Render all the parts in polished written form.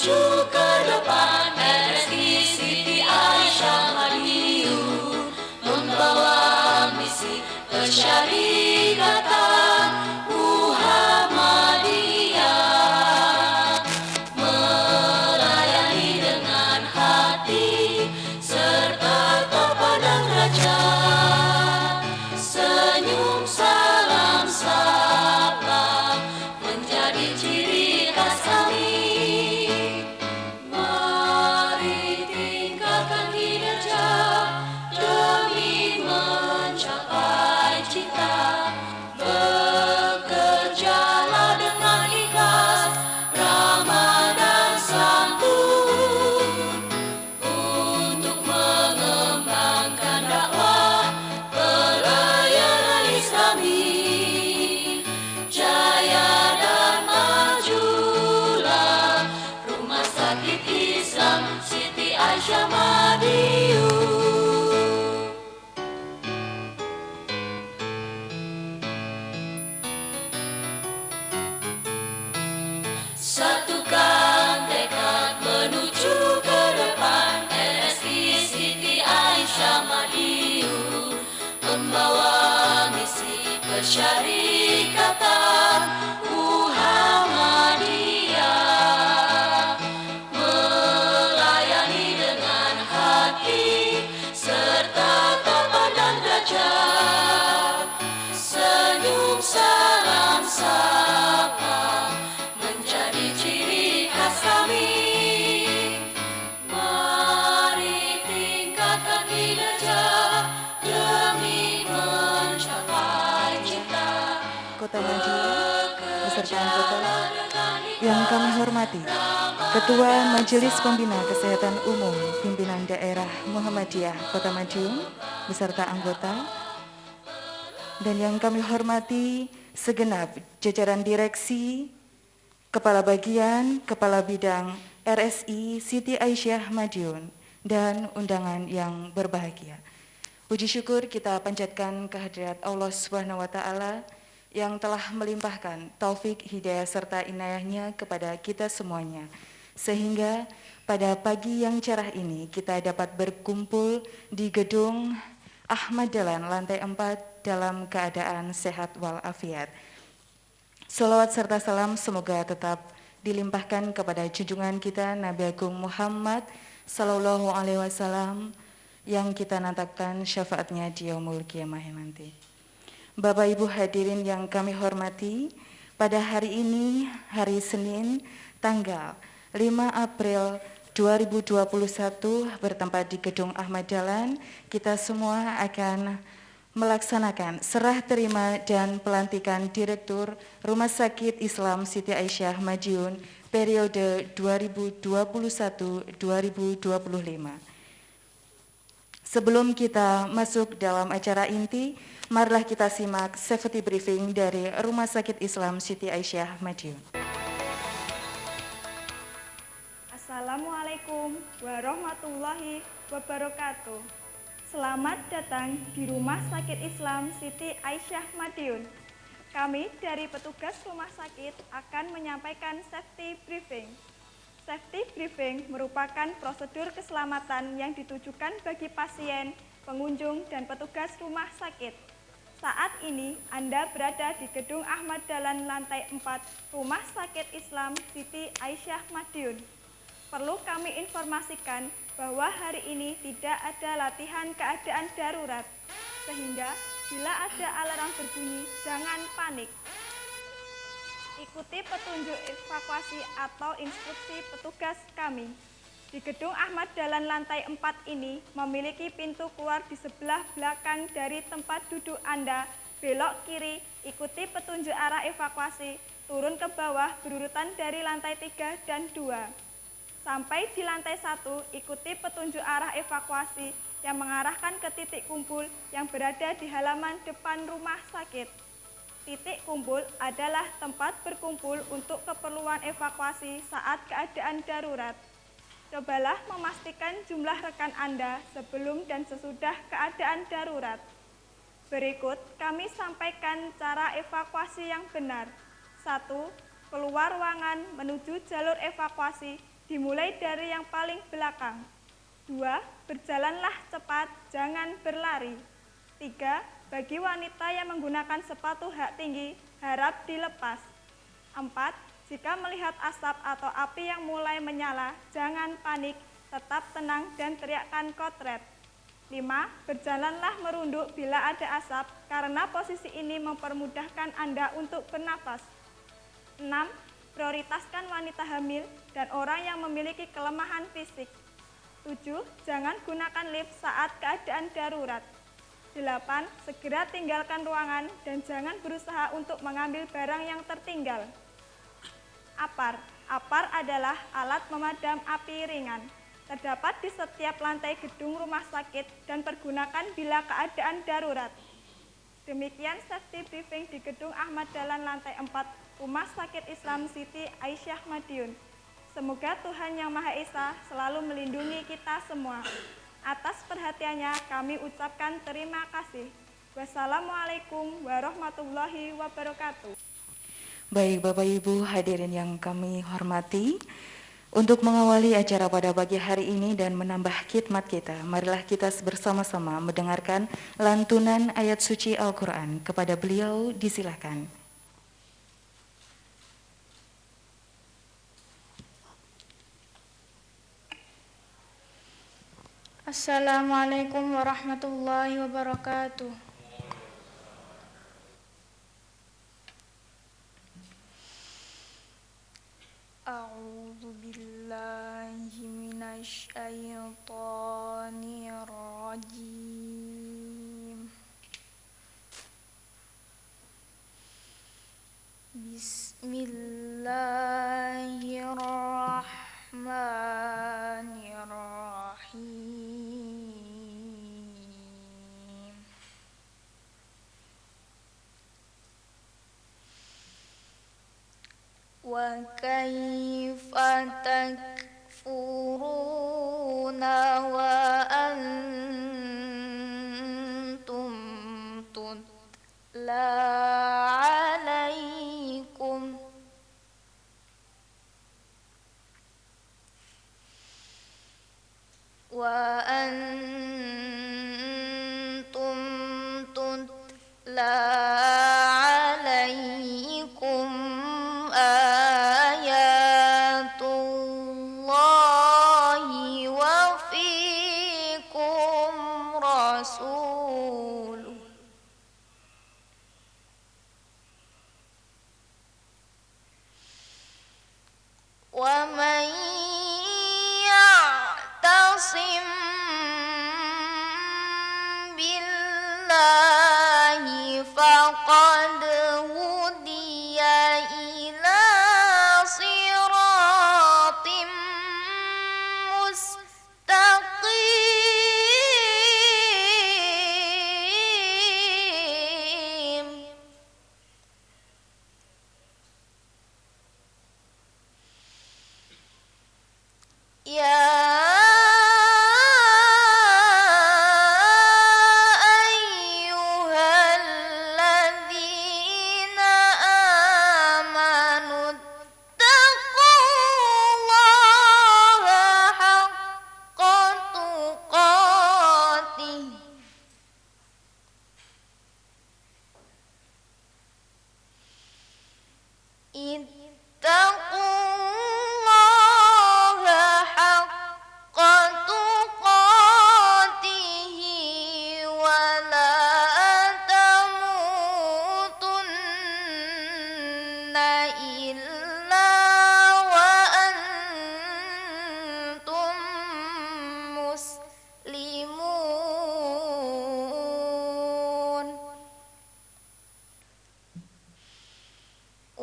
menuju ke depan. RSI Siti Aisyah Madiun membawa misi persyarikatan Muhammadiyah, melayani dengan hati serta terpandang derajat. Senyum salam sapa menjadi ciri khas kami. Mari tingkatkan kinerja demi mencapai cita. Bekerjalah dengan ikhlas, ramah dan santun untuk mengembangkan dakwah pelayanan Islami. Jaya dan majulah Rumah Sakit Islam Siti Aisyah Madiun. Satukan tekad menuju ke depan. RSI Siti Aisyah Madiun membawa misi persyarikatan Muhammadiyah, melayani dengan hati serta terpandang derajat. Senyum salam sapa menjadi ciri khas kami. Mari tingkatkan kinerja demi mencapai cita. Kota Madiun beserta anggota yang kami hormati, Ketua Majelis Pembina Kesehatan Umum Pimpinan Daerah Muhammadiyah Kota Madiun beserta anggota, dan yang kami hormati segenap jajaran direksi, Kepala Bagian, Kepala Bidang RSI Siti Aisyah Madiun, dan undangan yang berbahagia. Puji syukur kita panjatkan kehadirat Allah Subhanahu wa Ta'ala yang telah melimpahkan taufik, hidayah serta inayahnya kepada kita semuanya, sehingga pada pagi yang cerah ini kita dapat berkumpul di gedung Ahmad Dahlan lantai 4 dalam keadaan sehat walafiat. Salawat serta salam semoga tetap dilimpahkan kepada junjungan kita Nabi Agung Muhammad Sallallahu Alaihi Wasallam yang kita nantikan syafaatnya di yaumul qiyamah nanti. Bapak Ibu hadirin yang kami hormati, pada hari ini, hari Senin, tanggal 5 April 2021, bertempat di Gedung Ahmad Dahlan, kita semua akan melaksanakan serah terima dan pelantikan Direktur Rumah Sakit Islam Siti Aisyah Madiun periode 2021-2025. Sebelum kita masuk dalam acara inti, marilah kita simak safety briefing dari Rumah Sakit Islam Siti Aisyah Madiun. Assalamualaikum warahmatullahi wabarakatuh. Selamat datang di Rumah Sakit Islam Siti Aisyah Madiun. Kami dari petugas rumah sakit akan menyampaikan safety briefing. Safety briefing merupakan prosedur keselamatan yang ditujukan bagi pasien, pengunjung, dan petugas rumah sakit. Saat ini Anda berada di Gedung Ahmad Dahlan lantai 4 Rumah Sakit Islam Siti Aisyah Madiun. Perlu kami informasikan bahwa hari ini tidak ada latihan keadaan darurat, sehingga bila ada alarm berbunyi, jangan panik. Ikuti petunjuk evakuasi atau instruksi petugas kami. Di Gedung Ahmad Dahlan lantai 4 ini memiliki pintu keluar di sebelah belakang dari tempat duduk Anda. Belok kiri, ikuti petunjuk arah evakuasi, turun ke bawah berurutan dari lantai 3 dan 2. Sampai di lantai 1, ikuti petunjuk arah evakuasi yang mengarahkan ke titik kumpul yang berada di halaman depan rumah sakit. Titik kumpul adalah tempat berkumpul untuk keperluan evakuasi saat keadaan darurat. Cobalah memastikan jumlah rekan Anda sebelum dan sesudah keadaan darurat. Berikut kami sampaikan cara evakuasi yang benar. 1. Keluar ruangan menuju jalur evakuasi dimulai dari yang paling belakang. 2. Berjalanlah cepat, jangan berlari. 3. Bagi wanita yang menggunakan sepatu hak tinggi, harap dilepas. 4. Jika melihat asap atau api yang mulai menyala, jangan panik, tetap tenang dan teriakkan kotret. 5. Berjalanlah merunduk bila ada asap, karena posisi ini mempermudahkan Anda untuk bernafas. 6. Prioritaskan wanita hamil dan orang yang memiliki kelemahan fisik. 7. Jangan gunakan lift saat keadaan darurat. 8. Segera tinggalkan ruangan dan jangan berusaha untuk mengambil barang yang tertinggal. APAR. APAR adalah alat pemadam api ringan. Terdapat di setiap lantai gedung rumah sakit dan pergunakan bila keadaan darurat. Demikian safety briefing di Gedung Ahmad Dahlan lantai 4 Rumah Sakit Islam Siti Aisyah Madiun. Semoga Tuhan Yang Maha Esa selalu melindungi kita semua. Atas perhatiannya kami ucapkan terima kasih. Wassalamualaikum warahmatullahi wabarakatuh. Baik Bapak Ibu hadirin yang kami hormati, untuk mengawali acara pada pagi hari ini dan menambah khidmat kita, marilah kita bersama-sama mendengarkan lantunan ayat suci Al-Quran. Kepada beliau disilakan. Assalamualaikum warahmatullahi wabarakatuh. A'udzu billahi minasy syaithanir rajim. Bismillahirrahmanirrahim. Wa kaifa takfuruna wa antum tutla alaikum wa antum tutla alaikum ayatullahi wa fikum rasuluh. Wa man ya'tasim billahi faqad hudiya ila siratim mustaqim. Ya ayyuhalladzina amanu taqullaha haqqa tuqatih ittaqullaha haqqa tuqatihi wa la tamutunna illa wa antum muslimun.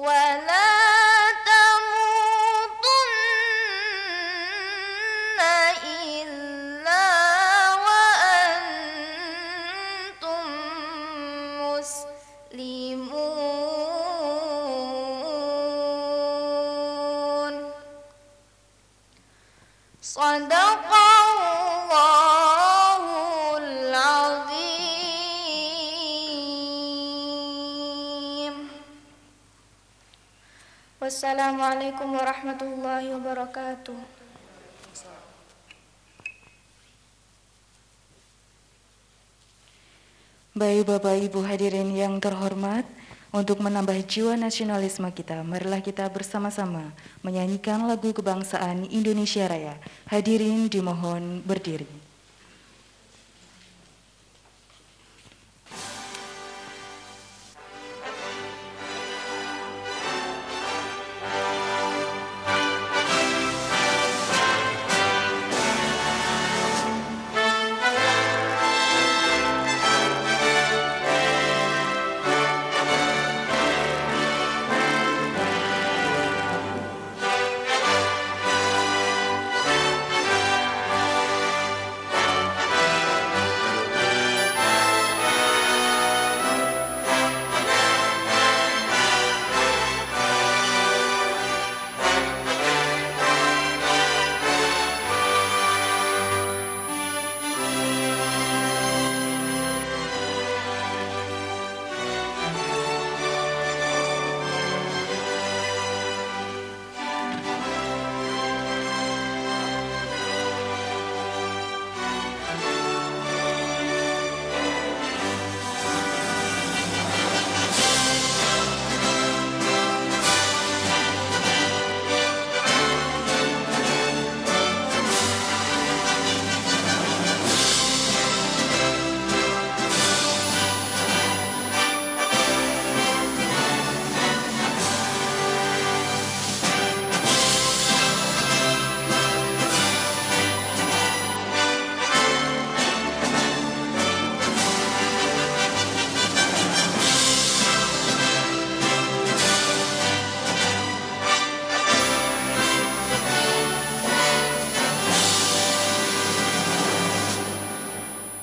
Wa la tamutunna illa wa antum muslimun. Shadaqallahul azim. Wassalamualaikum warahmatullahi wabarakatuh. Baik Bapak Ibu hadirin yang terhormat, untuk menambah jiwa nasionalisme kita, marilah kita bersama-sama menyanyikan lagu kebangsaan Indonesia Raya. Hadirin dimohon berdiri.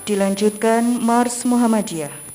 Dilanjutkan Mars Muhammadiyah.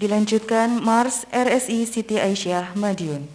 Dilanjutkan Mars RSI Siti Aisyah Madiun.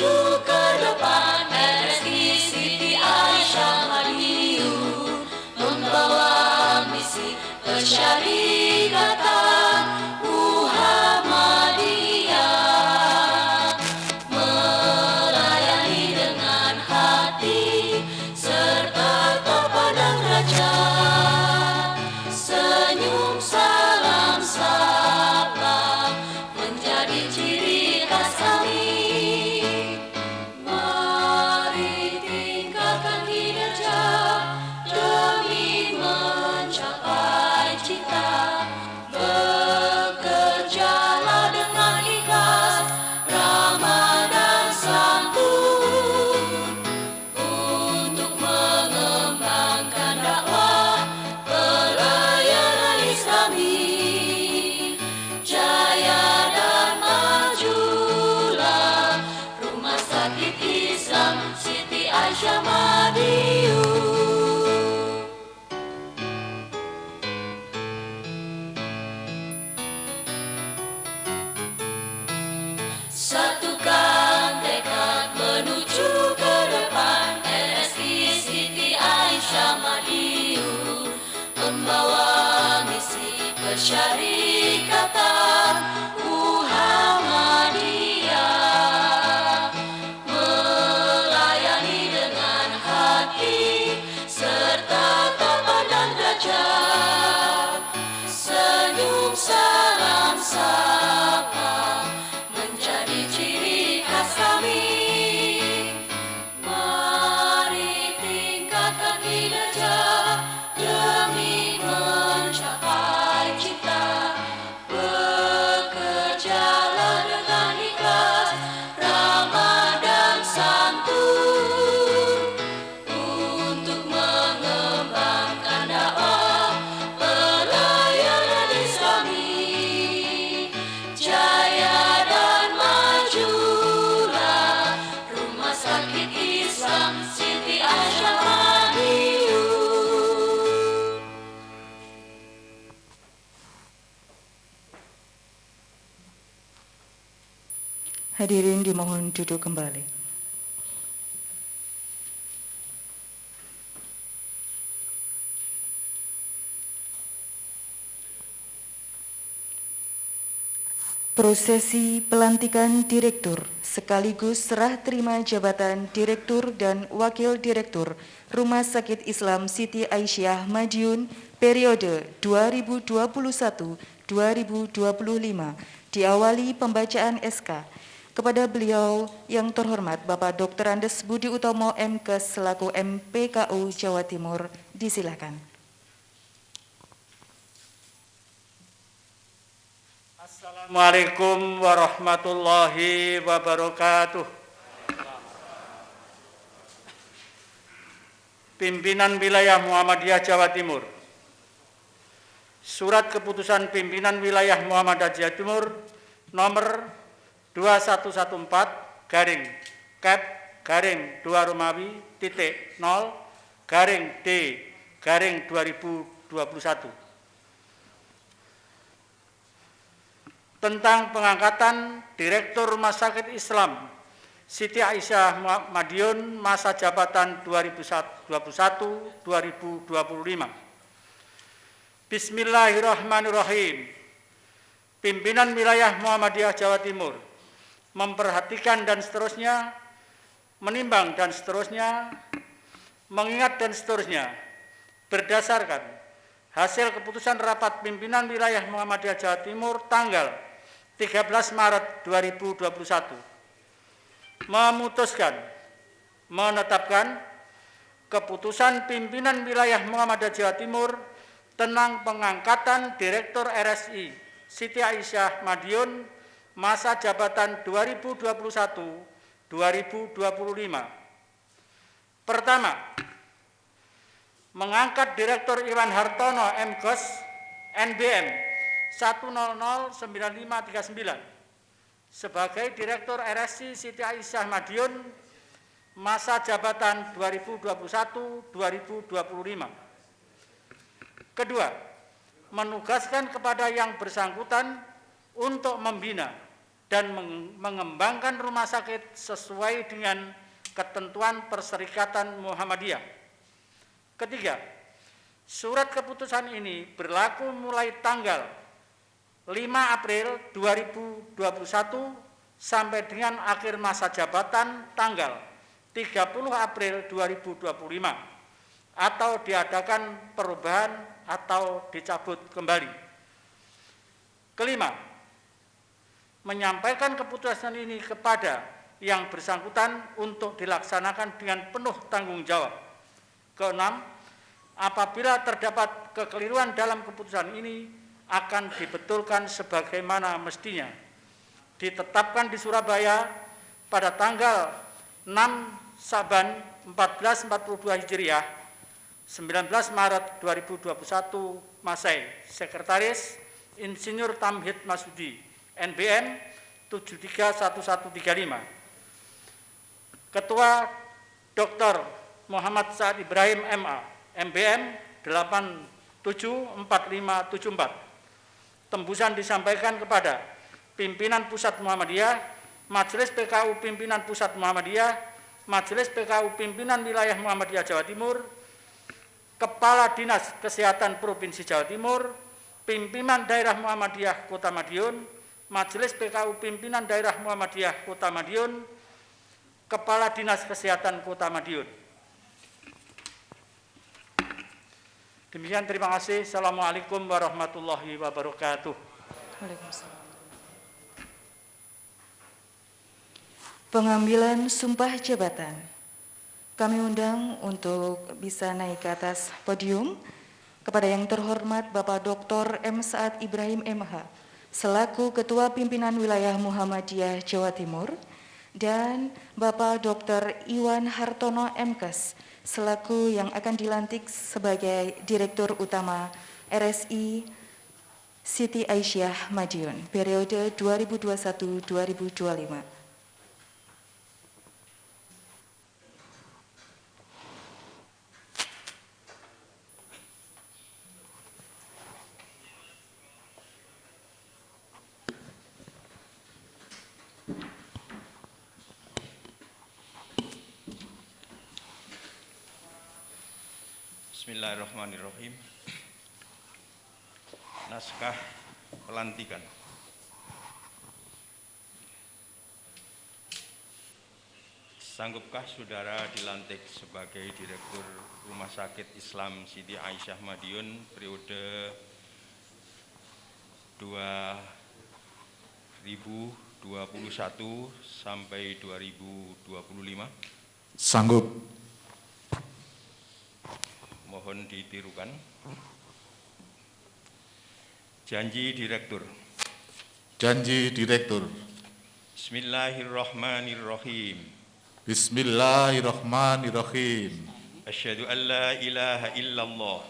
menuju ke depan. RSI Siti Aisyah Madiun membawa misi persyarikatan Muhammadiyah, melayani dengan hati serta terpandang derajat. Senyum salam sapa menjadi ciri khas kami. Mari tingkatkan kinerja demi mencapai cita. Bekerjalah dengan ikhlas, ramah dan santun untuk mengembangkan dakwah pelayanan Islami. Jaya dan majulah Rumah Sakit Islam Siti Aisyah Madiun. Satukan tekad menuju ke depan. RSI Siti Aisyah Madiun membawa misi persyarikatan Muhammadiyah, melayani dengan hati serta terpandang derajat. Senyum salam sapa menjadi ciri khas kami. Mari tingkatkan kinerja demi mencapai cita. Bekerjalah dengan ikhlas, ramah dan santun untuk mengembangkan dakwah pelayanan Islami. Jaya dan majulah Rumah Sakit Islam Siti Aisyah Madiun. Hadirin dimohon duduk kembali. Prosesi pelantikan direktur sekaligus serah terima jabatan direktur dan wakil direktur Rumah Sakit Islam Siti Aisyah Madiun periode 2021-2025 diawali pembacaan SK kepada beliau yang terhormat Bapak Dr. Andes Budi Utomo MKes selaku MPKU Jawa Timur. Disilakan. Assalamualaikum warahmatullahi wabarakatuh. Pimpinan Wilayah Muhammadiyah Jawa Timur. Surat Keputusan Pimpinan Wilayah Muhammadiyah Jawa Timur nomor 2114 garing Kep garing 2 Romawi titik 0 garing D garing 2021 tentang pengangkatan Direktur Rumah Sakit Islam Siti Aisyah Madiun masa jabatan 2021-2025. Bismillahirrahmanirrahim. Pimpinan Wilayah Muhammadiyah Jawa Timur memperhatikan dan seterusnya, menimbang dan seterusnya, mengingat dan seterusnya, berdasarkan hasil keputusan rapat pimpinan Wilayah Muhammadiyah Jawa Timur tanggal 13 Maret 2021, memutuskan, menetapkan keputusan pimpinan Wilayah Muhammadiyah Jawa Timur tentang pengangkatan Direktur RSI Siti Aisyah Madiun masa jabatan 2021-2025. Pertama, mengangkat Direktur Iwan Hartono MKes NBM 1009539 sebagai Direktur RSI Siti Aisyah Madiun masa jabatan 2021-2025. Kedua, menugaskan kepada yang bersangkutan untuk membina dan mengembangkan rumah sakit sesuai dengan ketentuan Perserikatan Muhammadiyah. Ketiga, surat keputusan ini berlaku mulai tanggal 5 April 2021 sampai dengan akhir masa jabatan tanggal 30 April 2025 atau diadakan perubahan atau dicabut kembali. Kelima, menyampaikan keputusan ini kepada yang bersangkutan untuk dilaksanakan dengan penuh tanggung jawab. Keenam, apabila terdapat kekeliruan dalam keputusan ini akan dibetulkan sebagaimana mestinya. Ditetapkan di Surabaya pada tanggal 6 Saban 1442 Hijriah, 19 Maret 2021 Masehi. Sekretaris Insinyur Tamhid Masudi, NBM 731135. Ketua Dr. Muhammad Saad Ibrahim MA, MBM 874574. Tembusan disampaikan kepada Pimpinan Pusat Muhammadiyah, Majelis PKU Pimpinan Pusat Muhammadiyah, Majelis PKU Pimpinan Wilayah Muhammadiyah Jawa Timur, Kepala Dinas Kesehatan Provinsi Jawa Timur, Pimpinan Daerah Muhammadiyah Kota Madiun, Majelis PKU Pimpinan Daerah Muhammadiyah Kota Madiun, Kepala Dinas Kesehatan Kota Madiun. Demikian, terima kasih. Assalamualaikum warahmatullahi wabarakatuh. Waalaikumsalam. Pengambilan sumpah jabatan. Kami undang untuk bisa naik ke atas podium kepada yang terhormat Bapak Dr. M. Saad Ibrahim MH selaku Ketua Pimpinan Wilayah Muhammadiyah Jawa Timur dan Bapak Dr. Iwan Hartono MKes selaku yang akan dilantik sebagai Direktur Utama RSI Siti Aisyah Madiun periode 2021-2025. Bismillahirrahmanirrahim. Naskah pelantikan. Sanggupkah saudara dilantik sebagai Direktur Rumah Sakit Islam Siti Aisyah Madiun periode 2021 sampai 2025? Sanggup. Mohon ditirukan. Janji Direktur. Janji Direktur. Bismillahirrahmanirrahim. Bismillahirrahmanirrahim. Asyhadu an la ilaha illallah.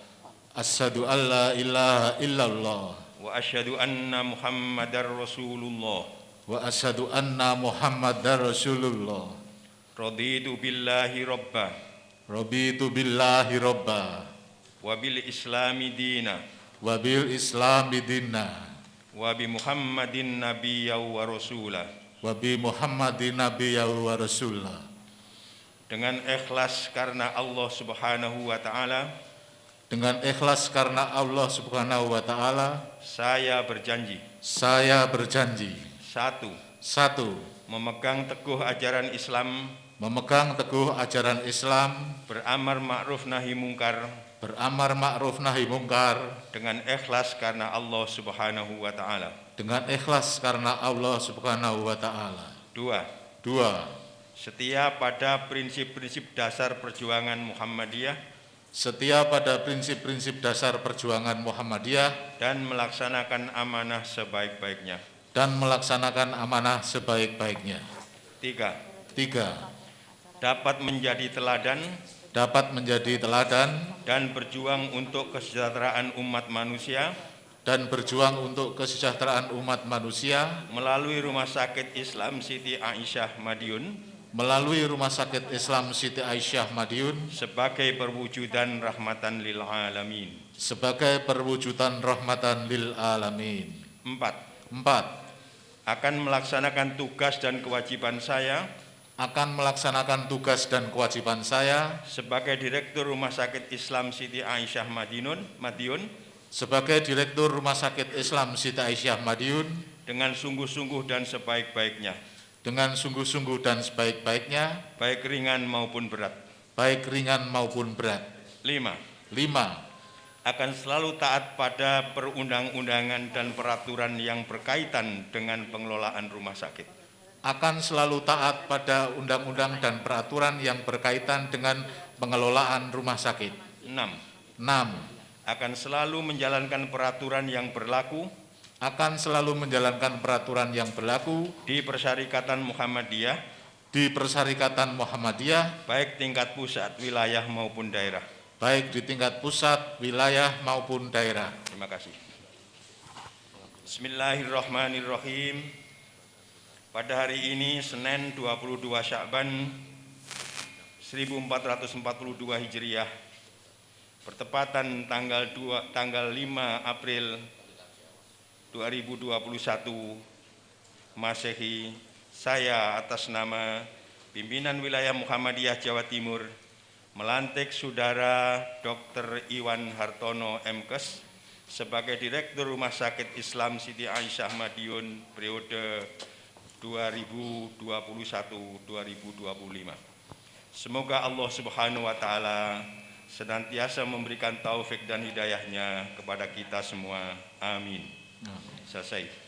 Asyhadu an la ilaha illallah. Wa asyhadu anna Muhammadar Rasulullah. Wa asyhadu anna Muhammadar Rasulullah. Raditu billahi rabba. Raditu billahi robba. Wa bil islami dina. Wa bil islami dinna. Wa bi Muhammadin nabiyya wa rasulah. Wa bi Muhammadin nabiyya wa rasulah. Dengan ikhlas karena Allah Subhanahu wa taala. Dengan ikhlas karena Allah Subhanahu wa taala. Saya berjanji. Saya berjanji. Satu. Memegang teguh ajaran Islam. Memegang teguh ajaran Islam, beramar ma'ruf nahi mungkar, beramar ma'ruf nahi mungkar, dengan ikhlas karena Allah Subhanahu wa taala. Dengan ikhlas karena Allah Subhanahu wa taala. Dua. Setia pada prinsip-prinsip dasar perjuangan Muhammadiyah. Setia pada prinsip-prinsip dasar perjuangan Muhammadiyah dan melaksanakan amanah sebaik-baiknya. Dan melaksanakan amanah sebaik-baiknya. Tiga. Dapat menjadi teladan dan berjuang untuk kesejahteraan umat manusia melalui Rumah Sakit Islam Siti Aisyah Madiun sebagai perwujudan rahmatan lil alamin. 4. akan melaksanakan tugas dan kewajiban saya sebagai Direktur Rumah Sakit Islam Siti Aisyah Madiun sebagai Direktur Rumah Sakit Islam Siti Aisyah Madiun dengan sungguh-sungguh dan sebaik-baiknya, baik ringan maupun berat. 5. Akan selalu taat pada perundang-undangan dan peraturan yang berkaitan dengan pengelolaan rumah sakit. akan selalu taat pada undang-undang dan peraturan yang berkaitan dengan pengelolaan rumah sakit. 6. 6. Akan selalu menjalankan peraturan yang berlaku di Persyarikatan Muhammadiyah, baik tingkat pusat, wilayah maupun daerah. Terima kasih. Bismillahirrahmanirrahim. Pada hari ini Senin 22 Sya'ban 1442 Hijriah, bertepatan tanggal 5 April 2021 Masehi, saya atas nama Pimpinan Wilayah Muhammadiyah Jawa Timur melantik Saudara Dr. Iwan Hartono MKes sebagai Direktur Rumah Sakit Islam Siti Aisyah Madiun periode 2021-2025. Semoga Allah Subhanahu wa Ta'ala senantiasa memberikan taufik dan hidayahnya kepada kita semua. Amin. Selesai.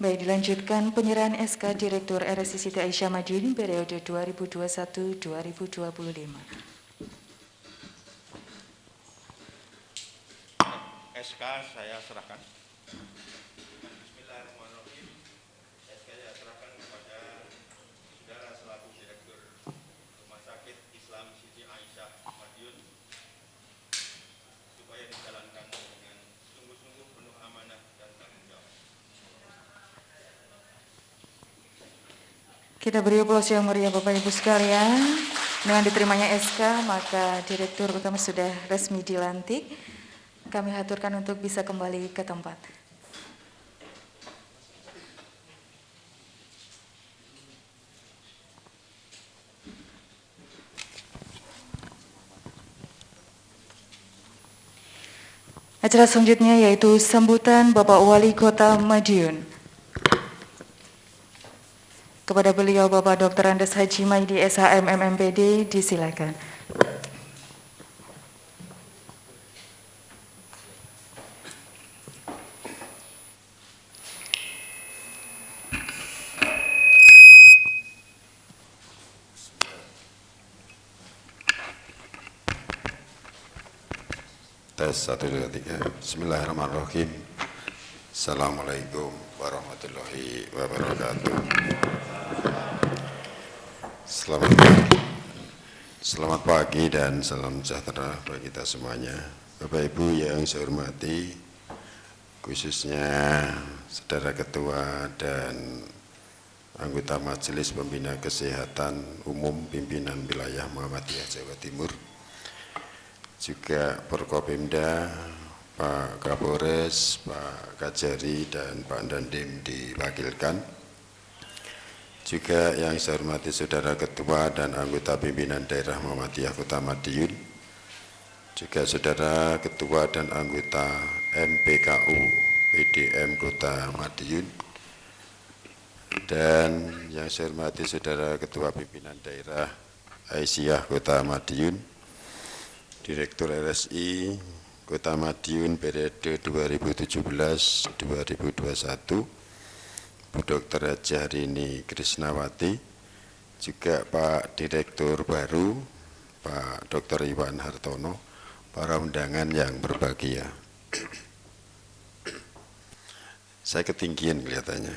Baik, dilanjutkan penyerahan SK Direktur RSI Siti Aisyah Madiun periode 2021-2025. SK saya serahkan. Bismillahirrahmanirrahim. SK saya serahkan kepada Saudara selaku Direktur Rumah Sakit Islam Siti Aisyah Madiun supaya dijalankan dengan sungguh-sungguh penuh amanah dan tanggung jawab. Kita beri aplaus yang meriah Bapak Ibu sekalian. Dengan diterimanya SK, maka Direktur Utama sudah resmi dilantik. Kami haturkan untuk bisa kembali ke tempat. Acara selanjutnya yaitu sambutan Bapak Wali Kota Madiun. Kepada beliau Bapak Dr. Andes Haji Maidi SHM MMPD, disilakan. Tes 1, 2, 3. Bismillahirrahmanirrahim. Assalamualaikum warahmatullahi wabarakatuh. Selamat pagi dan salam sejahtera bagi kita semuanya. Bapak Ibu yang saya hormati, khususnya Saudara Ketua dan anggota Majelis Pembina Kesehatan Umum Pimpinan Wilayah Muhammadiyah Jawa Timur, juga Forkopimda, Pak Kapolres, Pak Kajari, dan Pak Dandim diwakilkan. Juga yang saya hormati Saudara Ketua dan anggota Pimpinan Daerah Muhammadiyah Kota Madiun, juga Saudara Ketua dan anggota MPKU PDM Kota Madiun, dan yang saya hormati Saudara Ketua Pimpinan Daerah Aisyah Kota Madiun, Direktur RSI Kota Madiun periode 2017-2021, Bu Dr. Haji Harini Krisnawati, juga Pak Direktur baru, Pak Dr. Iwan Hartono, para undangan yang berbahagia. Saya ketinggian kelihatannya.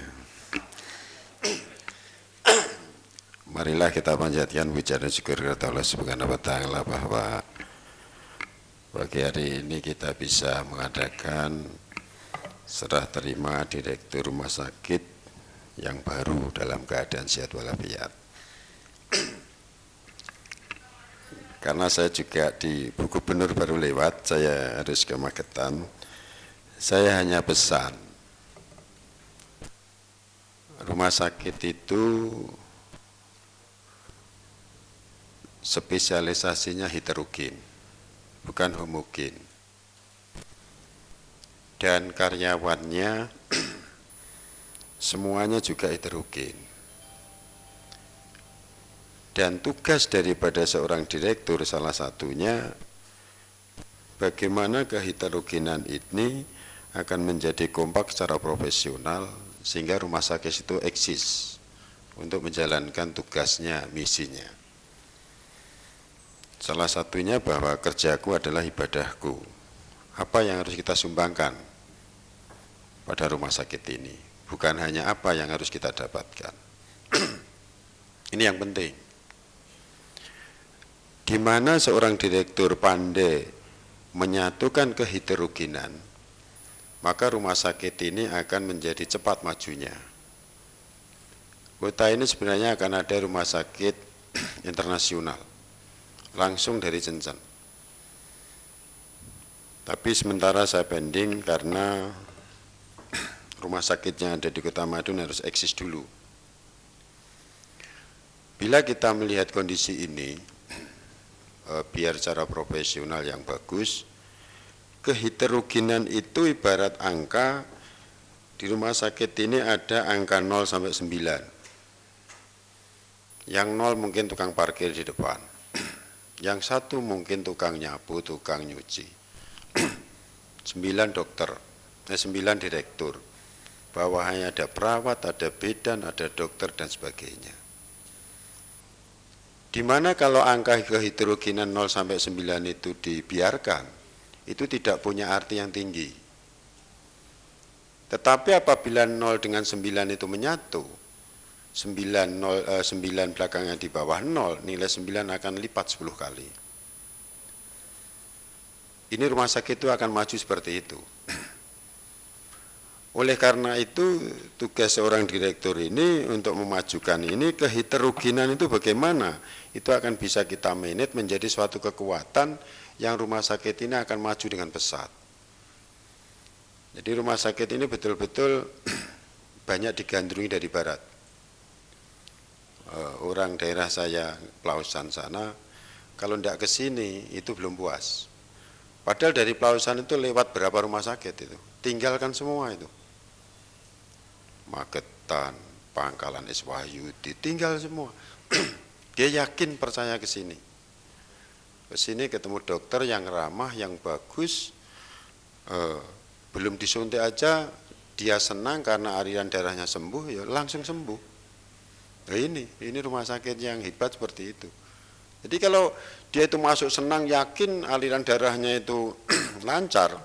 Marilah kita panjatkan puja dan syukur kepada Allah Subhanahu wa Ta'ala bahwa pagi hari ini kita bisa mengadakan serah terima Direktur Rumah Sakit yang baru dalam keadaan sehat walafiat. Karena saya juga di Bu Gubernur baru lewat, saya harus ke Magetan. Saya hanya pesan, rumah sakit itu spesialisasinya heterogen, bukan homogen. Dan karyawannya semuanya juga heterogen. Dan tugas daripada seorang direktur salah satunya bagaimana keheterogenan ini akan menjadi kompak secara profesional sehingga rumah sakit itu eksis untuk menjalankan tugasnya, misinya. Salah satunya bahwa kerjaku adalah ibadahku. Apa yang harus kita sumbangkan pada rumah sakit ini? Bukan hanya apa yang harus kita dapatkan. Ini yang penting. Di mana seorang direktur pandai menyatukan keheterogenan, maka rumah sakit ini akan menjadi cepat majunya. Kota ini sebenarnya akan ada rumah sakit internasional, langsung dari Shenzhen. Tapi sementara saya pending karena rumah sakit yang ada di Kota Madiun harus eksis dulu. Bila kita melihat kondisi ini, biar secara profesional yang bagus, keheterogenan itu ibarat angka, di rumah sakit ini ada angka 0 sampai 9. Yang 0 mungkin tukang parkir di depan, yang 1 mungkin tukang nyapu, tukang nyuci, 9 dokter, 9 direktur, bawahnya ada perawat, ada bidan, ada dokter dan sebagainya. Di mana kalau angka keheterogenan 0 sampai 9 itu dibiarkan, itu tidak punya arti yang tinggi. Tetapi apabila 0 dengan 9 itu menyatu, 9 belakangnya di bawah 0, nilai 9 akan lipat 10 kali. Ini rumah sakit itu akan maju seperti itu. Oleh karena itu, tugas seorang direktur ini untuk memajukan ini, keheterogenan itu bagaimana? Itu akan bisa kita manage menjadi suatu kekuatan yang rumah sakit ini akan maju dengan pesat. Jadi rumah sakit ini betul-betul banyak digandrungi dari barat. Orang daerah saya, Pelausan sana, kalau tidak ke sini itu belum puas. Padahal dari Pelausan itu lewat berapa rumah sakit itu, tinggalkan semua itu. Magetan, Pangkalan Iswahyu, ditinggal semua. Dia yakin percaya ke sini. Ke sini ketemu dokter yang ramah, yang bagus, belum disuntik aja dia senang karena aliran darahnya sembuh, ya langsung sembuh. Nah ini rumah sakit yang hebat seperti itu. Jadi kalau dia itu masuk senang, yakin aliran darahnya itu lancar,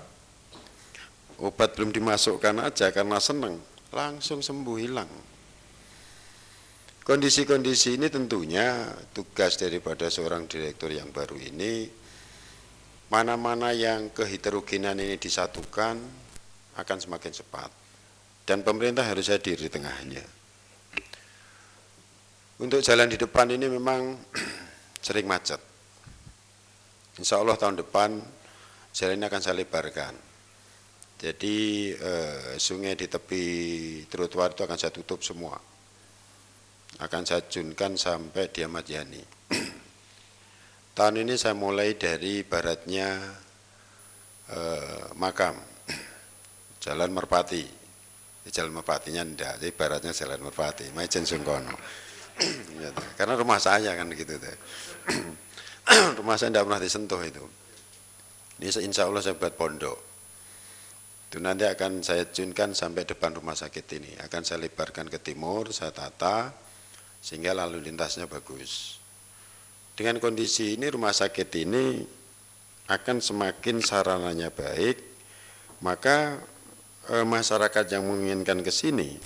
obat belum dimasukkan aja karena senang, langsung sembuh, hilang. Kondisi-kondisi ini tentunya tugas daripada seorang direktur yang baru ini, mana-mana yang keheterogenan ini disatukan akan semakin cepat. Dan pemerintah harus hadir di tengahnya. Untuk jalan di depan ini memang sering macet. Insya Allah tahun depan jalan ini akan saya lebarkan. Jadi sungai di tepi trotoar itu akan saya tutup semua. Akan saya junkan sampai di Ahmad Yani. Tahun ini saya mulai dari baratnya Makam, Jalan Merpati. Jalan Merpatinya enggak, jadi baratnya Jalan Merpati, Maijen Sungkono. Karena rumah saya kan gitu. Rumah saya enggak pernah disentuh itu. Ini insya Allah saya buat pondok. Itu nanti akan saya junkan sampai depan rumah sakit ini. Akan saya lebarkan ke timur, saya tata, sehingga lalu lintasnya bagus. Dengan kondisi ini rumah sakit ini akan semakin sarananya baik, maka masyarakat yang menginginkan ke sini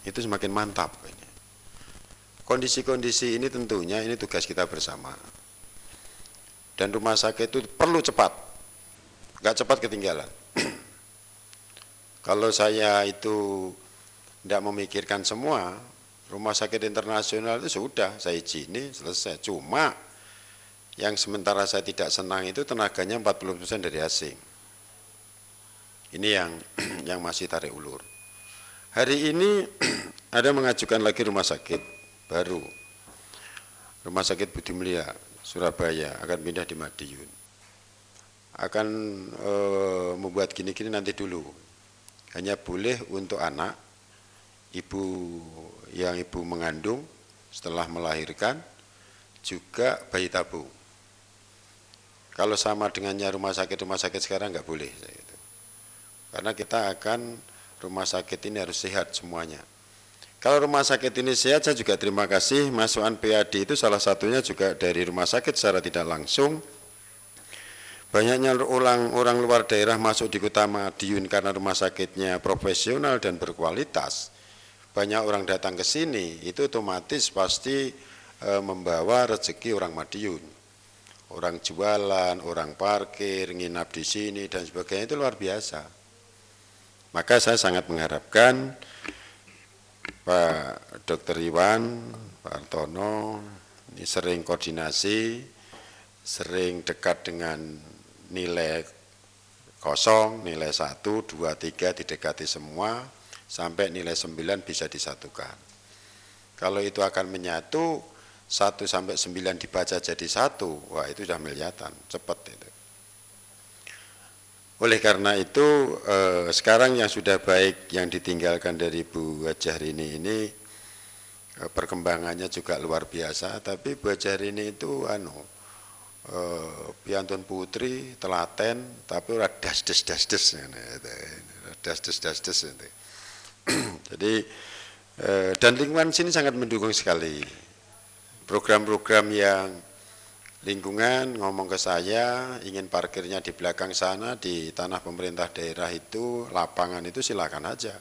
itu semakin mantap. Kondisi-kondisi ini tentunya ini tugas kita bersama. Dan rumah sakit itu perlu cepat, nggak cepat ketinggalan. Kalau saya itu tidak memikirkan semua, rumah sakit internasional itu sudah saya izini selesai. Cuma yang sementara saya tidak senang itu tenaganya 40% dari asing. Ini yang masih tarik ulur. Hari ini ada mengajukan lagi rumah sakit baru. Rumah sakit Budi Mulia Surabaya akan pindah di Madiun. Akan membuat gini-gini nanti dulu. Hanya boleh untuk anak, ibu mengandung setelah melahirkan, juga bayi tabung. Kalau sama dengannya rumah sakit sekarang nggak boleh. Karena kita akan rumah sakit ini harus sehat semuanya. Kalau rumah sakit ini sehat, saya juga terima kasih masukan PAD itu salah satunya juga dari rumah sakit secara tidak langsung. Banyaknya orang luar daerah masuk di Kota Madiun karena rumah sakitnya profesional dan berkualitas. Banyak orang datang ke sini, itu otomatis pasti membawa rezeki orang Madiun. Orang jualan, orang parkir, nginap di sini dan sebagainya itu luar biasa. Maka saya sangat mengharapkan Pak Dr. Iwan, Pak Hartono ini sering koordinasi, sering dekat dengan nilai kosong, nilai 1, 2, 3 didekati semua, sampai nilai 9 bisa disatukan. Kalau itu akan menyatu, 1 sampai 9 dibaca jadi 1, wah itu sudah miliatan, cepat itu. Oleh karena itu, sekarang yang sudah baik yang ditinggalkan dari Bu Hajahrini ini, perkembangannya juga luar biasa, tapi Bu Hajahrini itu piantun putri, telaten, tapi ora das-des itu. Jadi dan lingkungan sini sangat mendukung sekali. Program-program yang lingkungan ngomong ke saya, ingin parkirnya di belakang sana di tanah pemerintah daerah itu, lapangan itu silakan aja.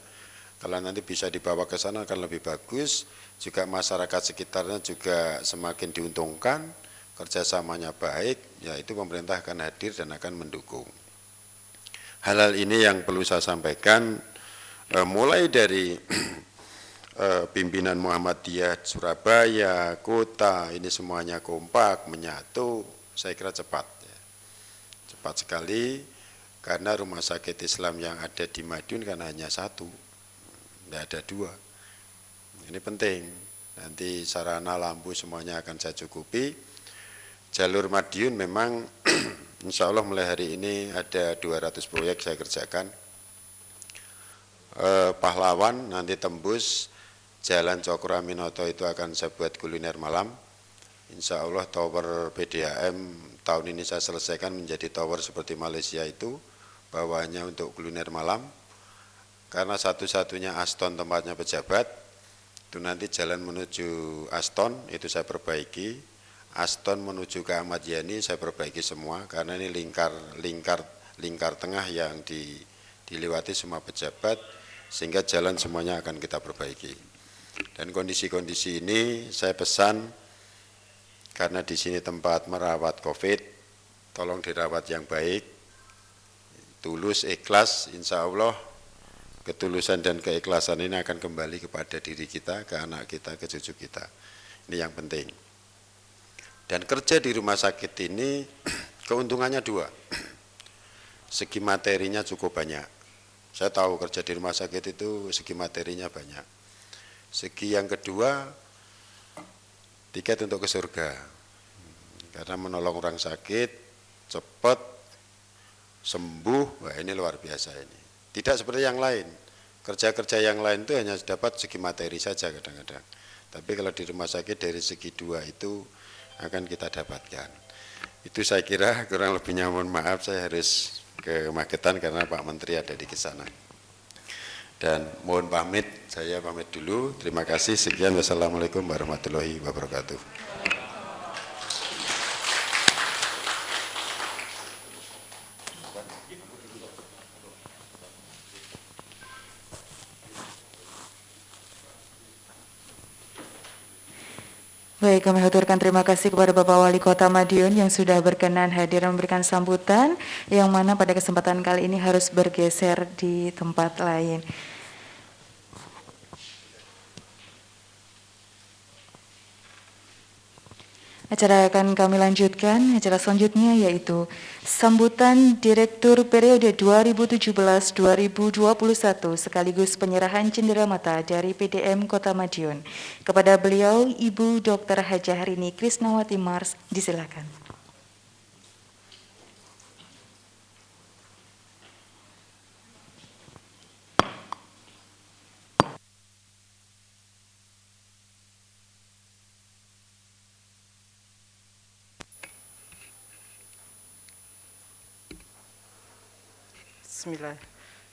Kalau nanti bisa dibawa ke sana akan lebih bagus, juga masyarakat sekitarnya juga semakin diuntungkan. Kerjasamanya baik, yaitu pemerintah akan hadir dan akan mendukung. Hal-hal ini yang perlu saya sampaikan, mulai dari pimpinan Muhammadiyah Surabaya, kota, ini semuanya kompak, menyatu, saya kira cepat. Cepat sekali, karena rumah sakit Islam yang ada di Madiun kan hanya 1, tidak ada 2. Ini penting, nanti sarana lampu semuanya akan saya cukupi. Jalur Madiun memang insya Allah mulai hari ini ada 200 proyek saya kerjakan. Pahlawan nanti tembus Jalan Cokro Aminoto itu akan saya buat kuliner malam. Insya Allah tower PDAM tahun ini saya selesaikan menjadi tower seperti Malaysia itu, bawahnya untuk kuliner malam. Karena satu-satunya Aston tempatnya pejabat, itu nanti jalan menuju Aston itu saya perbaiki. Aston menuju ke Ahmad Yani saya perbaiki semua karena ini lingkar tengah yang dilewati semua pejabat, sehingga jalan semuanya akan kita perbaiki. Dan kondisi-kondisi ini saya pesan, karena di sini tempat merawat COVID, tolong dirawat yang baik, tulus, ikhlas, insya Allah ketulusan dan keikhlasan ini akan kembali kepada diri kita, ke anak kita, ke cucu kita. Ini yang penting. Dan kerja di rumah sakit ini keuntungannya 2. Segi materinya cukup banyak. Saya tahu kerja di rumah sakit itu segi materinya banyak. Segi yang kedua, tiket untuk ke surga. Karena menolong orang sakit, cepat, sembuh, wah ini luar biasa ini. Tidak seperti yang lain. Kerja-kerja yang lain itu hanya dapat segi materi saja kadang-kadang. Tapi kalau di rumah sakit dari segi 2 itu akan kita dapatkan. Itu saya kira kurang lebihnya, mohon maaf saya harus ke Magetan karena Pak Menteri ada di sana. Dan mohon pamit, saya pamit dulu. Terima kasih, sekian. Wassalamualaikum warahmatullahi wabarakatuh. Baik, kami haturkan terima kasih kepada Bapak Wali Kota Madiun yang sudah berkenan hadir memberikan sambutan, yang mana pada kesempatan kali ini harus bergeser di tempat lain. Acara akan kami lanjutkan, acara selanjutnya yaitu sambutan Direktur periode 2017-2021 sekaligus penyerahan cenderamata dari PDM Kota Madiun. Kepada beliau, Ibu Dr. Hajah Rini Krisnawati Mars, disilakan.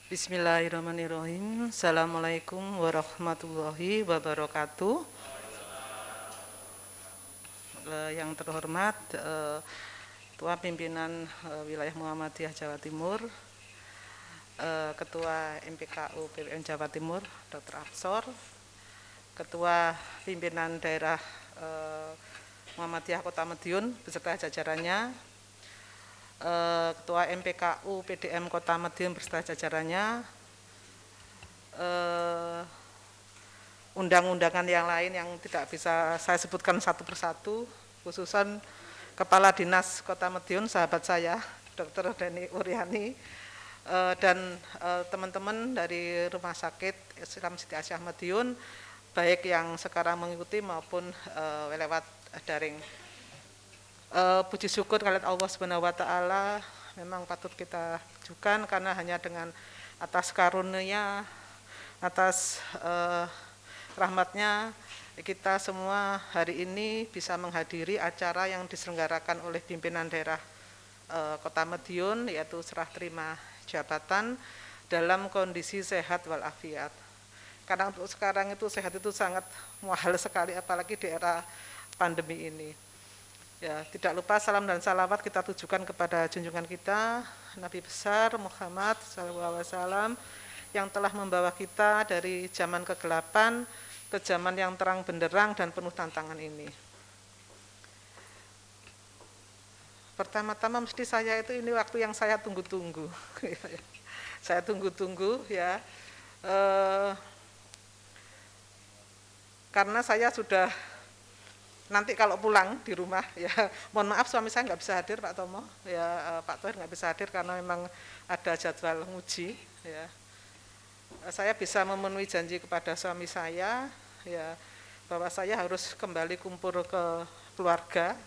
Bismillahirrahmanirrahim. Assalamualaikum warahmatullahi wabarakatuh. Yang terhormat Ketua Pimpinan Wilayah Muhammadiyah Jawa Timur, Ketua MPKU PPM Jawa Timur Dr. Absor, Ketua Pimpinan Daerah Muhammadiyah Kota Madiun beserta jajarannya, Ketua MPKU PDM Kota Madiun beserta jajarannya, undang-undangan yang lain yang tidak bisa saya sebutkan satu persatu, khususan Kepala Dinas Kota Madiun, sahabat saya, Dr. Deni Uryani, dan teman-teman dari Rumah Sakit Islam Siti Aisyah Madiun, baik yang sekarang mengikuti maupun lewat daring. Puji syukur kehadirat Allah Subhanahu wa taala memang patut kita tujukan, karena hanya dengan atas karunia, atas rahmatnya kita semua hari ini bisa menghadiri acara yang diselenggarakan oleh pimpinan daerah Kota Madiun, yaitu serah terima jabatan dalam kondisi sehat walafiat. Karena untuk sekarang itu sehat itu sangat mahal sekali, apalagi di era pandemi ini. Ya, tidak lupa salam dan salawat kita tujukan kepada junjungan kita Nabi besar Muhammad SAW yang telah membawa kita dari zaman kegelapan ke zaman yang terang benderang dan penuh tantangan ini. Pertama-tama mesti saya itu ini waktu yang saya tunggu-tunggu. Saya tunggu-tunggu ya, karena saya sudah nanti kalau pulang di rumah ya, mohon maaf suami saya nggak bisa hadir, Pak Tomo ya, Pak Tohir nggak bisa hadir karena memang ada jadwal nguji ya. Saya bisa memenuhi janji kepada suami saya ya, bahwa saya harus kembali kumpul ke keluarga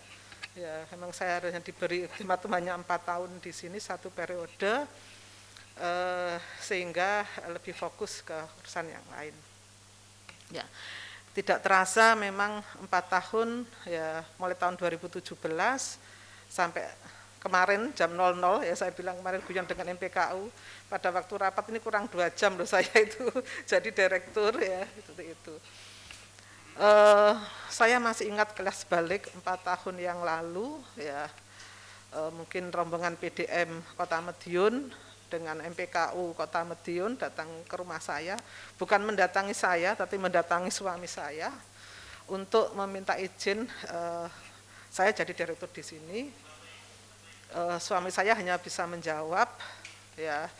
ya. Memang saya hanya diberi khidmat hanya 4 tahun di sini, 1 periode, sehingga lebih fokus ke urusan yang lain ya. Tidak terasa memang 4 tahun ya, mulai tahun 2017 sampai kemarin jam 00 ya, saya bilang kemarin guyon dengan MPKU, pada waktu rapat ini kurang 2 jam loh saya itu jadi direktur ya, seperti itu. Saya masih ingat kelas balik 4 tahun yang lalu ya, mungkin rombongan PDM Kota Madiun dengan MPKU Kota Madiun datang ke rumah saya, bukan mendatangi saya tapi mendatangi suami saya untuk meminta izin saya jadi direktur di sini. Suami saya hanya bisa menjawab ya,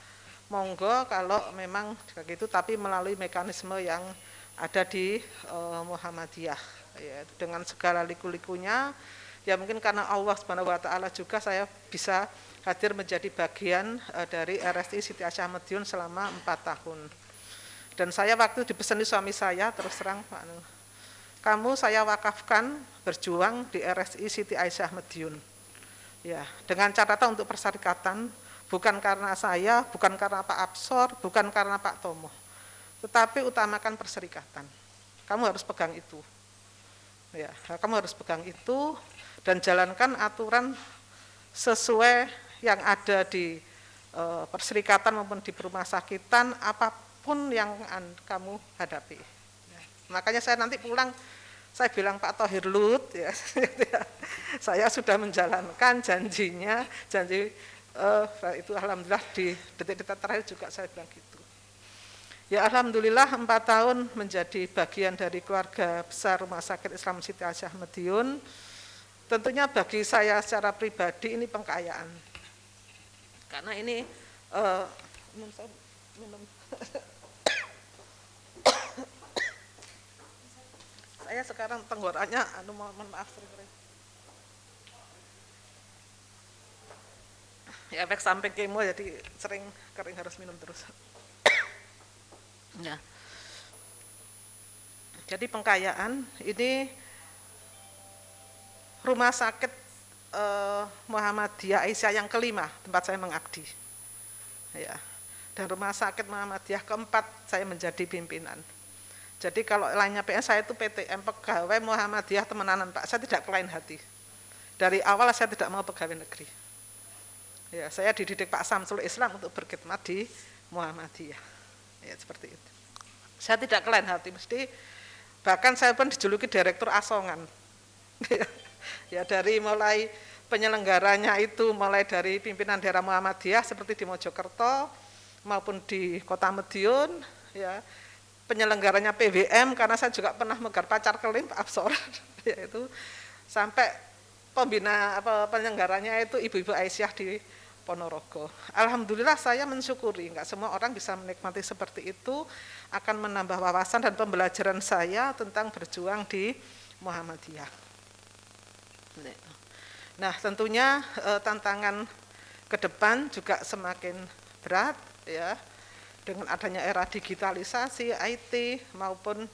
monggo kalau memang begitu, tapi melalui mekanisme yang ada di Muhammadiyah ya, dengan segala liku-likunya ya. Mungkin karena Allah Subhanahu wa taala juga saya bisa hadir menjadi bagian dari RSI Siti Aisyah Madiun selama 4 tahun. Dan saya waktu dipesani suami saya, terus terang Pak, kamu saya wakafkan berjuang di RSI Siti Aisyah Madiun ya, dengan catatan untuk persyarikatan, bukan karena saya, bukan karena Pak Absor, bukan karena Pak Tomo, tetapi utamakan perserikatan. Kamu harus pegang itu ya, kamu harus pegang itu dan jalankan aturan sesuai yang ada di perserikatan maupun di rumah sakitan, apapun yang kamu hadapi ya. Makanya saya nanti pulang saya bilang Pak Tohir Lut ya, saya sudah menjalankan janjinya, janji itu alhamdulillah di detik-detik terakhir juga saya bilang gitu Ya alhamdulillah 4 tahun menjadi bagian dari keluarga besar Rumah Sakit Islam Siti Aisyah Madiun. Tentunya bagi saya secara pribadi ini pengkayaan. Karena ini saya sekarang tenggorokannya mohon maaf sering-sering. Ya efek samping kemo jadi sering kering harus minum terus. Ya. Jadi pengkayaan ini Rumah Sakit Muhammadiyah Aisyah yang kelima tempat saya mengabdi. Ya. Dan Rumah Sakit Muhammadiyah keempat saya menjadi pimpinan. Jadi kalau lainnya PS saya itu PTM pegawai Muhammadiyah temenanan Pak, saya tidak kelain hati. Dari awal saya tidak mau pegawai negeri. Ya, saya dididik Pak Samsul Islam untuk berkhidmat di Muhammadiyah. Ya, seperti itu. Saya tidak kelain hati, mesti bahkan saya pun dijuluki direktur asongan. Ya, dari mulai penyelenggaranya itu mulai dari pimpinan daerah Muhammadiyah seperti di Mojokerto maupun di Kota Madiun, ya. Penyelenggaranya PWM karena saya juga pernah megar pacar kelim Pak Absor, yaitu sampai penyelenggaranya itu Ibu-ibu Aisyah di Ponorogo. Alhamdulillah saya mensyukuri, enggak semua orang bisa menikmati seperti itu, akan menambah wawasan dan pembelajaran saya tentang berjuang di Muhammadiyah. Nah tentunya tantangan ke depan juga semakin berat ya. Dengan adanya era digitalisasi, IT maupun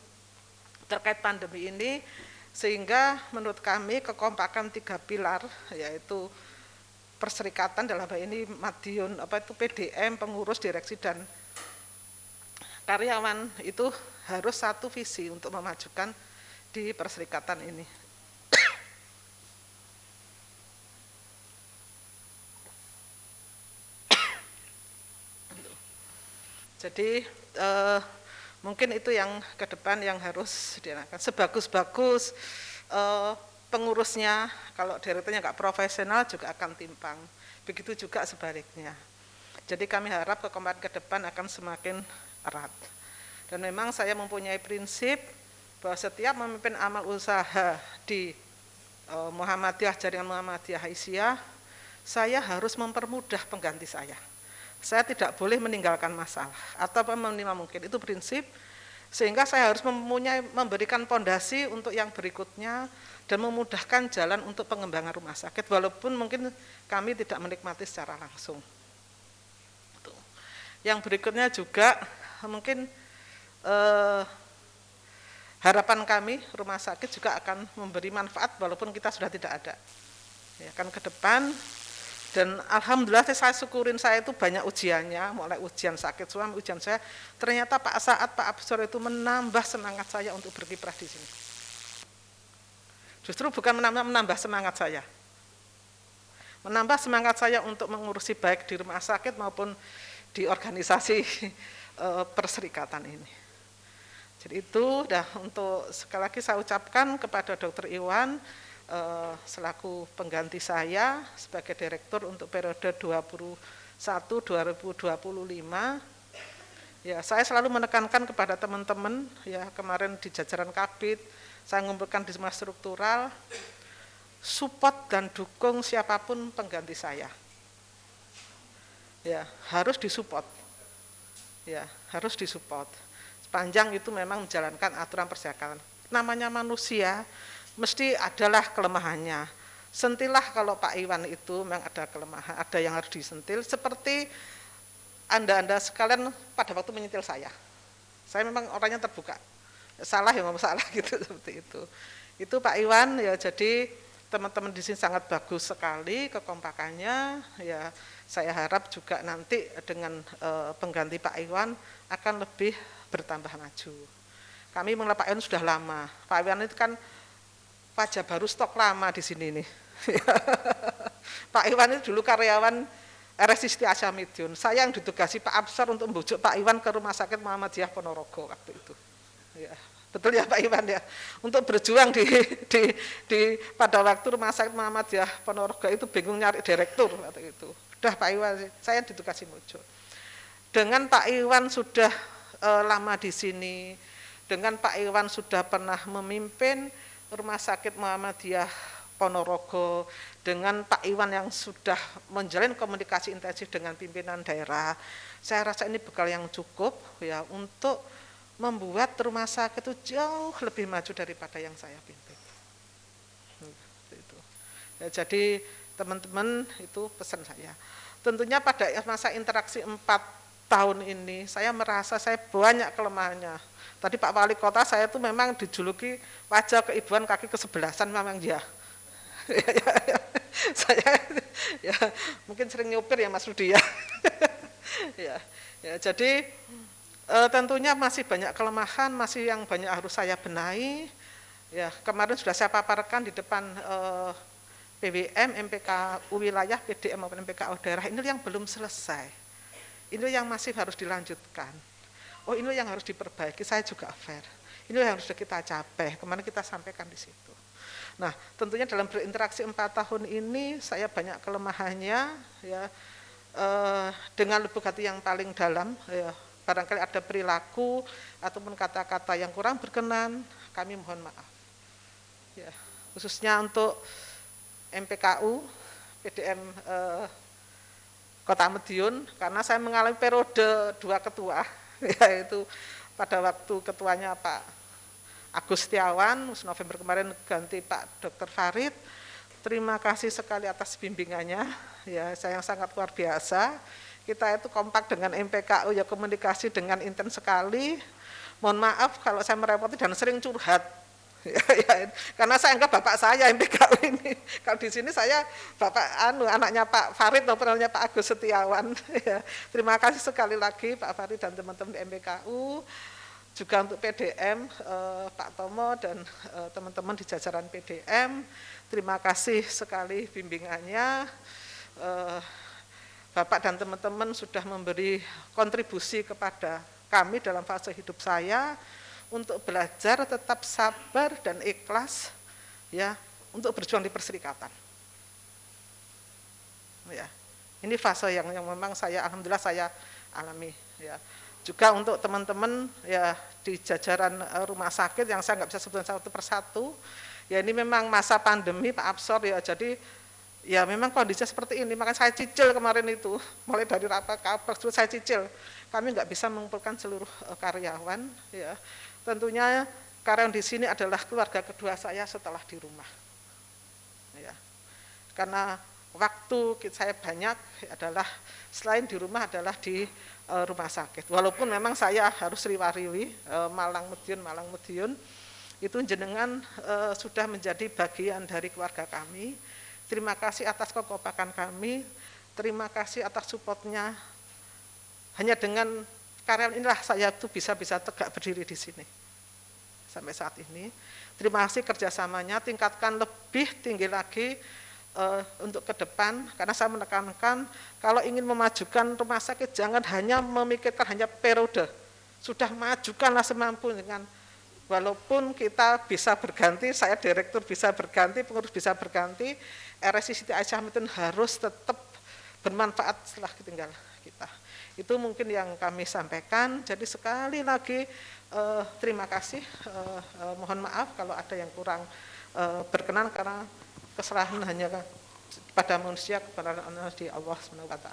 terkait pandemi ini, sehingga menurut kami kekompakan 3 pilar yaitu perserikatan dalam hal ini Madiun PDM, pengurus, direksi dan karyawan itu harus satu visi untuk memajukan di perserikatan ini. Jadi mungkin itu yang ke depan yang harus diarahkan. Sebagus-bagus pengurusnya, kalau direkturnya nggak profesional juga akan timpang. Begitu juga sebaliknya. Jadi kami harap kekompakan ke depan akan semakin erat. Dan memang saya mempunyai prinsip bahwa setiap memimpin amal usaha di Muhammadiyah, jaringan Muhammadiyah Aisyah, saya harus mempermudah pengganti saya. Saya tidak boleh meninggalkan masalah atau minimal mungkin, itu prinsip, sehingga saya harus memberikan pondasi untuk yang berikutnya dan memudahkan jalan untuk pengembangan rumah sakit walaupun mungkin kami tidak menikmati secara langsung. Yang berikutnya juga mungkin harapan kami rumah sakit juga akan memberi manfaat walaupun kita sudah tidak ada. Ya kan ke depan. Dan alhamdulillah saya syukurin saya itu banyak ujiannya, mulai ujian sakit suami, ujian saya. Ternyata Pak Saat, Pak Absor itu menambah semangat saya untuk berkiprah di sini. Justru bukan menambah semangat saya. Menambah semangat saya untuk mengurusi baik di rumah sakit maupun di organisasi perserikatan ini. Jadi itu dah untuk sekali lagi saya ucapkan kepada Dr. Iwan selaku pengganti saya sebagai direktur untuk periode 2021-2025. Ya, saya selalu menekankan kepada teman-teman ya, kemarin di jajaran Kabid saya mengumpulkan di semua struktural, support dan dukung siapapun pengganti saya. Ya, harus disupport. Ya, harus disupport. Sepanjang itu memang menjalankan aturan perserikatan. Namanya manusia mesti adalah kelemahannya. Sentilah kalau Pak Iwan itu memang ada kelemahan, ada yang harus disentil seperti Anda sekalian pada waktu menyentil saya. Saya memang orangnya terbuka. Salah ya ngomong salah gitu seperti itu. Itu Pak Iwan ya, jadi teman-teman di sini sangat bagus sekali kekompakannya ya. Saya harap juga nanti dengan pengganti Pak Iwan akan lebih bertambah maju. Kami mengenal Pak Iwan sudah lama. Pak Iwan itu kan wajah baru stok lama di sini nih. Pak Iwan itu dulu karyawan RSI Siti Aisyah Madiun. Saya yang ditugasi Pak Absar untuk membujuk Pak Iwan ke Rumah Sakit Muhammadiyah Ponorogo waktu itu. Ya, betul ya Pak Iwan ya. Untuk berjuang di pada waktu Rumah Sakit Muhammadiyah Ponorogo itu bingung nyari direktur waktu itu. Udah Pak Iwan, saya ditugasi mujuk. Dengan Pak Iwan sudah lama di sini, dengan Pak Iwan sudah pernah memimpin Rumah Sakit Muhammadiyah Ponorogo, dengan Pak Iwan yang sudah menjalin komunikasi intensif dengan pimpinan daerah. Saya rasa ini bekal yang cukup ya untuk membuat rumah sakit itu jauh lebih maju daripada yang saya pimpin. Ya, jadi teman-teman itu pesan saya. Tentunya pada masa interaksi 4 tahun ini saya merasa saya banyak kelemahannya. Tadi Pak Wali Kota saya itu memang dijuluki wajah keibuan kaki kesebelasan memang dia. Saya ya mungkin sering nyopir ya Mas Rudi ya. Ya, jadi tentunya masih banyak kelemahan, masih yang banyak harus saya benahi. Ya, kemarin sudah saya paparkan di depan PWM, MPKU wilayah, PDM maupun MPKU daerah, ini yang belum selesai. Ini yang masih harus dilanjutkan. Oh, ini yang harus diperbaiki, saya juga fair. Ini yang harus kita capai, kemarin kita sampaikan di situ. Nah, tentunya dalam berinteraksi 4 tahun ini, saya banyak kelemahannya, ya, dengan lubuk hati yang paling dalam, ya, barangkali ada perilaku ataupun kata-kata yang kurang berkenan, kami mohon maaf. Ya, khususnya untuk MPKU, PDM Kota Madiun, karena saya mengalami periode 2 ketua, yaitu pada waktu ketuanya Pak Agus Setiawan, November kemarin ganti Pak Dr. Farid. Terima kasih sekali atas bimbingannya, ya, saya yang sangat luar biasa. Kita itu kompak dengan MPKU, ya komunikasi dengan intens sekali. Mohon maaf kalau saya merepoti dan sering curhat. Ya, karena saya anggap bapak saya MPKU ini. Kalau di sini saya bapak anaknya Pak Farid maupun anaknya Pak Agus Setiawan. Ya, terima kasih sekali lagi Pak Farid dan teman-teman di MPKU, juga untuk PDM Pak Tomo dan teman-teman di jajaran PDM. Terima kasih sekali bimbingannya. Bapak dan teman-teman sudah memberi kontribusi kepada kami dalam fase hidup saya untuk belajar tetap sabar dan ikhlas, ya, untuk berjuang di perserikatan. Ya, ini fase yang memang saya alhamdulillah saya alami, ya. Juga untuk teman-teman ya di jajaran rumah sakit yang saya nggak bisa sebutkan satu persatu, ya ini memang masa pandemi Pak Absor, ya, jadi ya memang kondisinya seperti ini, makanya saya cicil kemarin itu, mulai dari rapat kabar saya cicil, kami nggak bisa mengumpulkan seluruh karyawan, ya. Tentunya karyawan di sini adalah keluarga kedua saya setelah di rumah, ya. Karena waktu saya banyak adalah selain di rumah adalah di rumah sakit. Walaupun memang saya harus riwa-riwi Malang Madiun itu jenengan sudah menjadi bagian dari keluarga kami. Terima kasih atas kekompakan kami, terima kasih atas supportnya. Hanya dengan karyawan inilah saya tuh bisa tegak berdiri di sini sampai saat ini. Terima kasih kerjasamanya, tingkatkan lebih tinggi lagi untuk ke depan, karena saya menekankan kalau ingin memajukan rumah sakit jangan hanya memikirkan hanya periode, sudah majukanlah semampu dengan walaupun kita bisa berganti, saya direktur bisa berganti, pengurus bisa berganti, RSI Siti Aisyah Madiun harus tetap bermanfaat setelah tinggal kita. Itu mungkin yang kami sampaikan. Jadi sekali lagi terima kasih, mohon maaf kalau ada yang kurang berkenan karena keserahan hanya pada manusia, kepada di Allah SWT.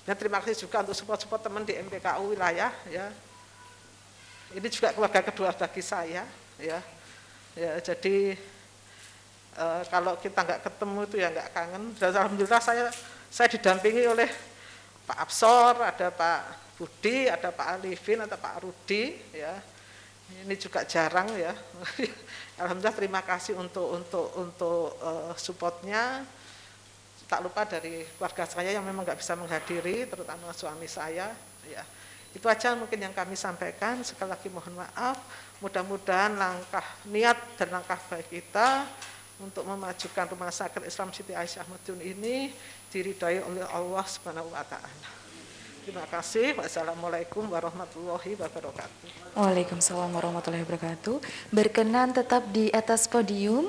Terima kasih juga untuk support teman di MPKU wilayah, ya. Ini juga keluarga kedua bagi saya, ya. Ya, jadi kalau kita nggak ketemu itu ya nggak kangen. Dan alhamdulillah saya didampingi oleh Pak Absor, ada Pak Budi, ada Pak Alifin, ada Pak Rudi, ya. Ini juga jarang, ya. Alhamdulillah terima kasih untuk supportnya. Tak lupa dari keluarga saya yang memang nggak bisa menghadiri, terutama suami saya, ya. Itu aja mungkin yang kami sampaikan. Sekali lagi mohon maaf. Mudah-mudahan niat dan langkah baik kita untuk memajukan Rumah Sakit Islam Siti Aisyah Madiun ini diridhai oleh Allah Subhanahu wa taala. Terima kasih. Wassalamualaikum warahmatullahi wabarakatuh. Waalaikumsalam warahmatullahi wabarakatuh. Berkenan tetap di atas podium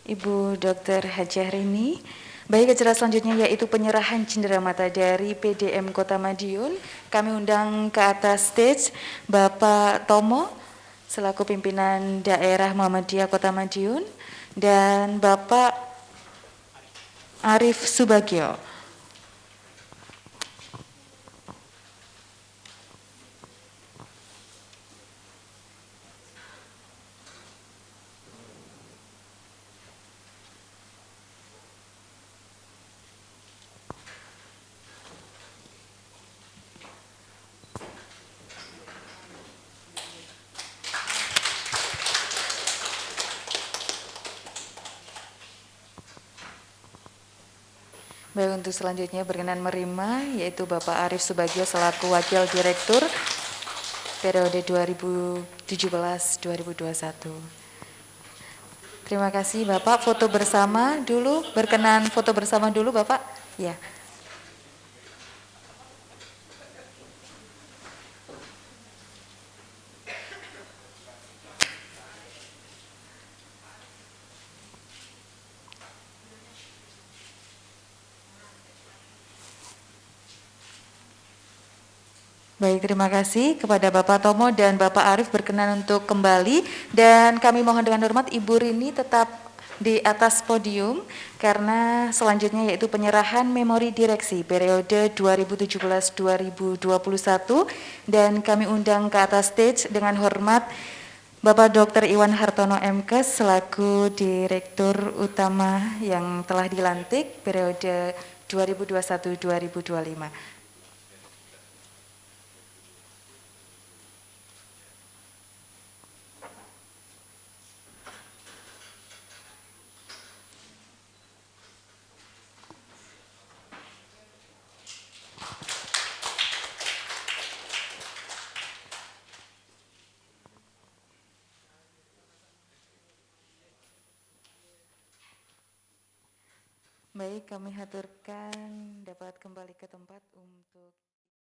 Ibu Dr. Hajah Rini Baik, acara selanjutnya yaitu penyerahan cenderamata dari PDM Kota Madiun. Kami undang ke atas stage Bapak Tomo selaku pimpinan daerah Muhammadiyah Kota Madiun dan Bapak Arif Subagio. Baik, untuk selanjutnya berkenan menerima yaitu Bapak Arif Subagio selaku Wakil Direktur periode 2017-2021. Terima kasih Bapak, foto bersama dulu, berkenan foto bersama dulu Bapak. Ya. Baik, terima kasih kepada Bapak Tomo dan Bapak Arif berkenan untuk kembali dan kami mohon dengan hormat Ibu Rini tetap di atas podium karena selanjutnya yaitu penyerahan memori direksi periode 2017-2021 dan kami undang ke atas stage dengan hormat Bapak Dr. Iwan Hartono MKes selaku Direktur Utama yang telah dilantik periode 2021-2025. Baik, kami haturkan dapat kembali ke tempat untuk